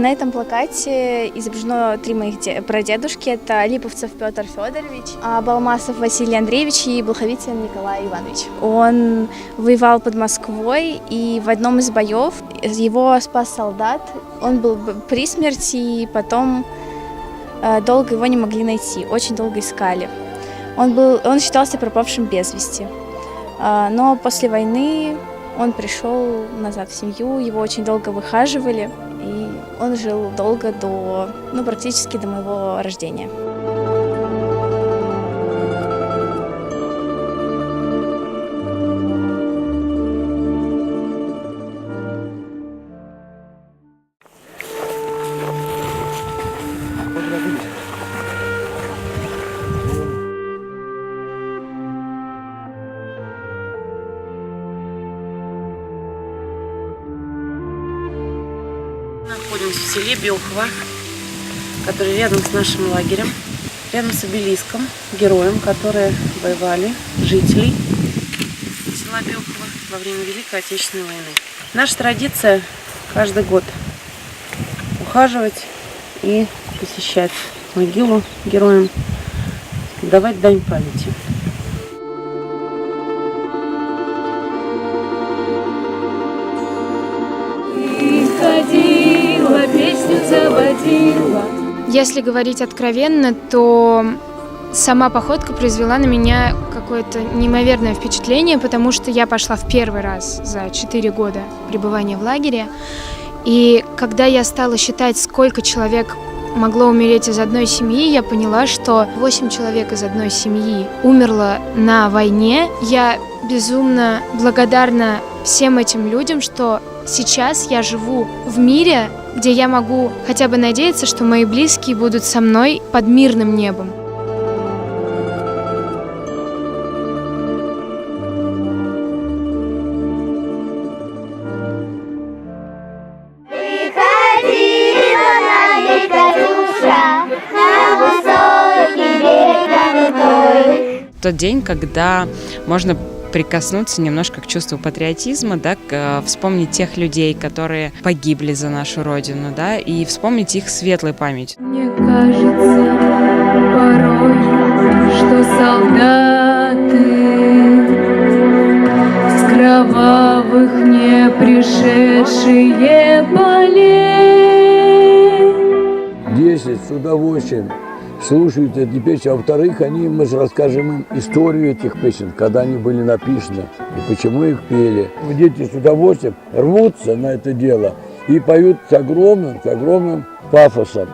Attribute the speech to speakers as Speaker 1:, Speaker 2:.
Speaker 1: На этом плакате изображено 3 моих прадедушки. Это Липовцев Петр Федорович, Балмасов Василий Андреевич и Блоховицын Николай Иванович. Он воевал под Москвой, и в одном из боев его спас солдат. Он был при смерти, и потом долго его не могли найти, очень долго искали. Он считался пропавшим без вести. Но после войны он пришел назад в семью, его очень долго выхаживали, и он жил долго практически до моего рождения.
Speaker 2: Находимся в селе Белково, который рядом с нашим лагерем, рядом с обелиском, героям, которые воевали, жителей села Белково во время Великой Отечественной войны. Наша традиция каждый год ухаживать и посещать могилу героям, давать дань памяти.
Speaker 3: Песню заводила. Если говорить откровенно, то сама походка произвела на меня какое-то неимоверное впечатление, потому что я пошла в первый раз за 4 года пребывания в лагере. И когда я стала считать, сколько человек могло умереть из одной семьи, я поняла, что 8 человек из одной семьи умерло на войне. Я безумно благодарна всем этим людям, что сейчас я живу в мире, где я могу хотя бы надеяться, что мои близкие будут со мной под мирным небом.
Speaker 4: Тот день, когда можно прикоснуться немножко к чувству патриотизма, да, вспомнить тех людей, которые погибли за нашу Родину, да, и вспомнить их светлой память.
Speaker 3: Мне кажется порой, что солдаты с кровавых не пришедшие полей.
Speaker 5: 10 с удовольствием слушают эти песни, а во-вторых, мы же расскажем им историю этих песен, когда они были написаны и почему их пели. Дети с удовольствием рвутся на это дело и поют с огромным пафосом.